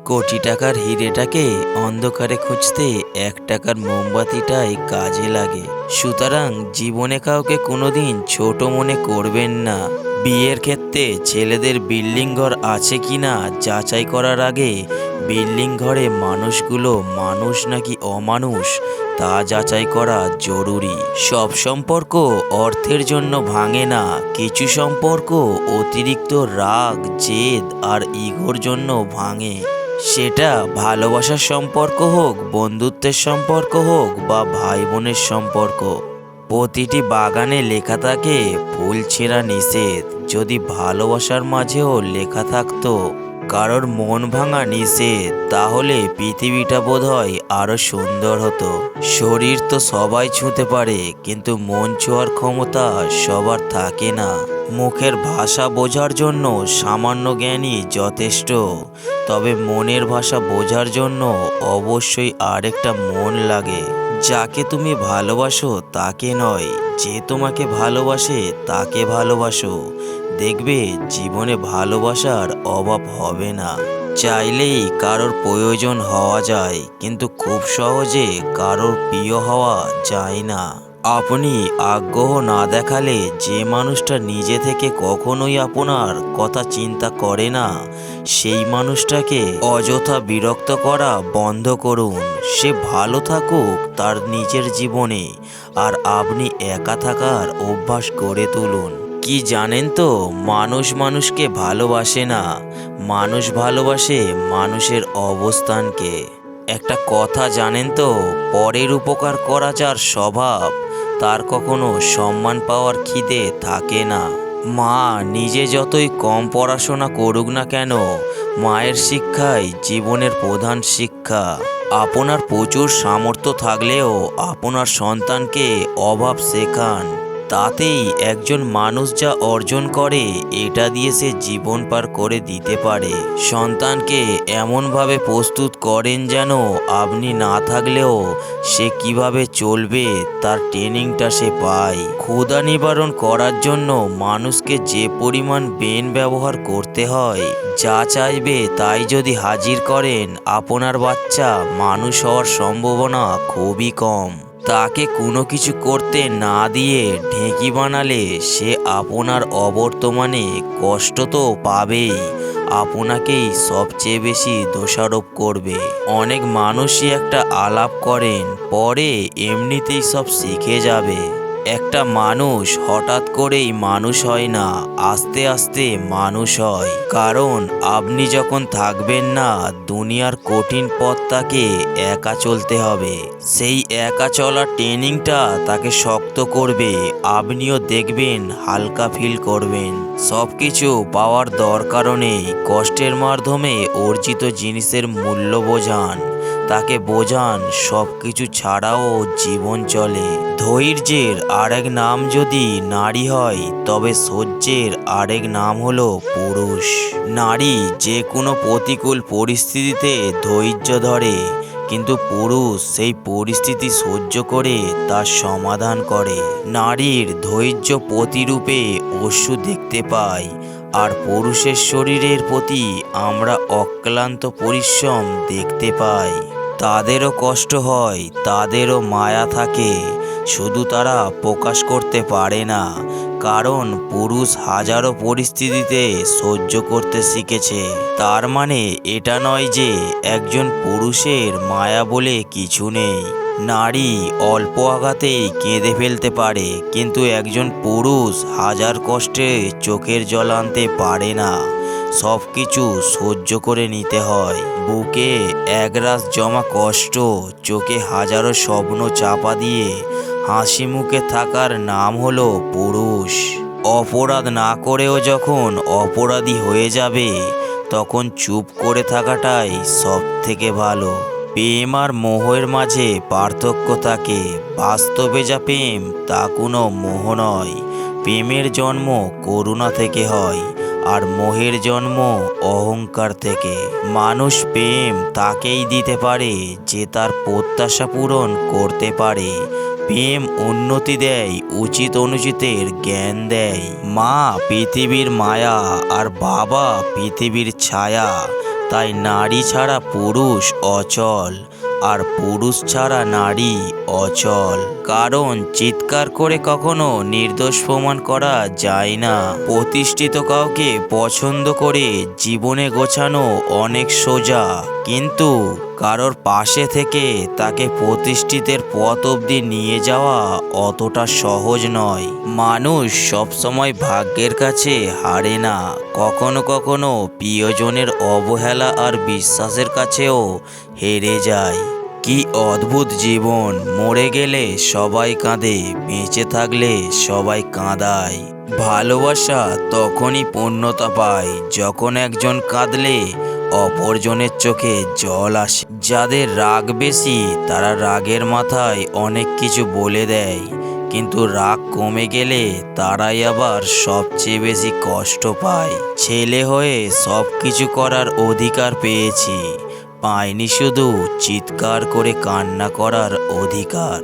কোটি টাকার হিরেটাকে অন্ধকারে খুঁজতে 1 টাকার মোমবাতিটাই কাজে লাগে। সুতরাং জীবনে কাউকে কোনোদিন ছোট মনে করবেন না। বিয়ের ক্ষেত্রে ছেলেদের বিল্ডিং ঘর আছে কিনা যাচাই করার আগে বিল্ডিং ঘরে মানুষগুলো মানুষ নাকি অমানুষ তা যাচাই করা জরুরি। সব সম্পর্ক অর্থের জন্য ভাঙে না, কিছু সম্পর্ক অতিরিক্ত রাগ, জেদ আর ইগোর জন্য ভাঙে। সেটা ভালোবাসার সম্পর্ক হোক, বন্ধুত্বের সম্পর্ক হোক বা ভাই বোনের সম্পর্ক। প্রতিটি বাগানে লেখা থাকে ফুল ছেঁড়া নিষেধ। যদি ভালোবাসার মাঝেও লেখা থাকতো কারোর মন ভাঙা নিষেধ, তাহলে পৃথিবীটা বোধহয় আরো সুন্দর হতো। শরীর তো সবাই ছুঁতে পারে, কিন্তু মন ছোঁয়ার ক্ষমতা সবার থাকে না। মুখের ভাষা বোঝার জন্য সামান্য জ্ঞানই যথেষ্ট, তবে মনের ভাষা বোঝার জন্য অবশ্যই আরেকটা মন লাগে। যাকে তুমি ভালোবাসো তাকে নয়, যে তোমাকে ভালোবাসে তাকে ভালোবাসো। দেখবে জীবনে ভালোবাসার অভাব হবে না। চাইলেই কারোর প্রয়োজন হওয়া যায়, কিন্তু খুব সহজে কারোর প্রিয় হওয়া যায় না। আপনি আগ্রহ না দেখালে যে মানুষটা নিজে থেকে কখনোই আপনার কথা চিন্তা করে না, সেই মানুষটাকে অযথা বিরক্ত করা বন্ধ করুন। সে ভালো থাকুক তার নিজের জীবনে, আর আপনি একা থাকার অভ্যাস গড়ে তুলুন। কি জানেন তো, মানুষ মানুষকে ভালোবাসে না, মানুষ ভালোবাসে মানুষের অবস্থানকে। একটা কথা জানেন তো, পরের উপকার করা যার স্বভাব, তার কখনো সম্মান পাওয়ার খিদে থাকে না। মা নিজে যতই কম পড়াশোনা করুক না কেন, মায়ের শিক্ষাই জীবনের প্রধান শিক্ষা। আপনার প্রচুর সামর্থ্য থাকলেও আপনার সন্তানকে অভাব শেখান। তাতেই একজন মানুষ যা অর্জন করে এটা দিয়ে সে জীবন পার করে দিতে পারে। সন্তানকে এমনভাবে প্রস্তুত করেন যেন আপনি না থাকলেও সে কিভাবে চলবে তার ট্রেনিংটা সে পায়। ক্ষুধা নিবারণ করার জন্য মানুষকে যে পরিমাণ ব্রেন ব্যবহার করতে হয়, যা চাইবে তাই যদি হাজির করেন, আপনার বাচ্চা মানুষ হওয়ার সম্ভাবনা খুবই কম। তাকে কোনো কিছু করতে না দিয়ে ঢেঁকি বানালে সে আপনার অবর্তমানে কষ্ট তো পাবেই, আপনাকেই সবচেয়ে বেশি দোষারোপ করবে। অনেক মানুষই একটা আলাপ করেন, পরে এমনিতেই সব শিখে যাবে। একটা মানুষ হঠাৎ করেই মানুষ হয় না, আস্তে আস্তে মানুষ হয়। কারণ আপনি যখন থাকবেন না, দুনিয়ার কঠিন পথটাকে একা চলতে হবে। সেই একা চলার ট্রেনিংটা তাকে শক্ত করবে, আপনিও দেখবেন হালকা ফিল করবেন। সব কিছু পাওয়ার দরকারও নেই, কষ্টের মাধ্যমে অর্জিত জিনিসের মূল্য বোঝান। তাকে বোঝান সব কিছু ছাড়াও জীবন চলে। ধৈর্যের আরেক নাম যদি নারী হয়, তবে সহ্যের আরেক নাম হলো পুরুষ। নারী যে কোনো প্রতিকূল পরিস্থিতিতে ধৈর্য ধরে, কিন্তু পুরুষ সেই পরিস্থিতি সহ্য করে তার সমাধান করে। নারীর ধৈর্য প্রতিরূপে অশ্রু দেখতে পাই, আর পুরুষের শরীরের প্রতি আমরা অক্লান্ত পরিশ্রম দেখতে পাই। তাদেরও কষ্ট হয়, তাদেরও মায়া থাকে, শুধু তারা প্রকাশ করতে পারে না। কারণ পুরুষ হাজারো পরিস্থিতিতে সহ্য করতে শিখেছে। তার মানে এটা নয় যে একজন পুরুষের মায়া বলে কিছু নেই। নারী অল্প আঘাতেই কেঁদে ফেলতে পারে, কিন্তু একজন পুরুষ হাজার কষ্টে চোখের জল আনতে পারে না। সব কিছু সহ্য করে নিতে হয়। বুকে একরাশ জমা কষ্ট, চোখে হাজারো স্বপ্ন চাপা দিয়ে হাসি মুখে থাকার নাম হলো পুরুষ। অপরাধ না করেও যখন অপরাধী হয়ে যাবে, তখন চুপ করে থাকাটাই সব থেকে ভালো। প্রেম আর মোহের মাঝে পার্থক্য থাকে। বাস্তবে যা প্রেম তা কোনো মোহ নয়। প্রেমের জন্ম করুণা থেকে হয়, আর মোহের জন্ম অহংকার থেকে। মানুষ প্রেম তাকেই দিতে পারে যে তার প্রত্যাশা পূরণ করতে পারে। প্রেম উন্নতি দেয়, উচিত অনুচিতের জ্ঞান দেয়। মা পৃথিবীর মায়া, আর বাবা পৃথিবীর ছায়া। তাই নারী ছাড়া পুরুষ অচল, আর পুরুষ ছাড়া নারী অচল। কারণ চিৎকার করে কখনো নির্দোষ প্রমাণ করা যায় না। প্রতিষ্ঠিত কাউকে পছন্দ করে জীবনে গোছানো অনেক সোজা, কিন্তু কারোর পাশে থেকে তাকে প্রতিষ্ঠিতের পথ অবধি নিয়ে যাওয়া অতটা সহজ নয়। মানুষ সবসময় ভাগ্যের কাছে হারে না, কখনো কখনো প্রিয়জনের অবহেলা আর বিশ্বাসের কাছেও হেরে যায়। কি অদ্ভুত জীবন! মরে গেলে সবাই কাঁদে, বেঁচে থাকলে সবাই কাঁদায়। ভালোবাসা তখনই পূর্ণতা পায় যখন একজন কাঁদলে অপরজনের চোখে জল আসে। যাদের রাগ বেশি তারা রাগের মাথায় অনেক কিছু বলে দেয়, কিন্তু রাগ কমে গেলে তারাই আবার সবচেয়ে বেশি কষ্ট পায়। ছেলে হয়ে সব কিছু করার অধিকার পেয়েছি, পাইনি শুধু চিৎকার করে কান্না করার অধিকার।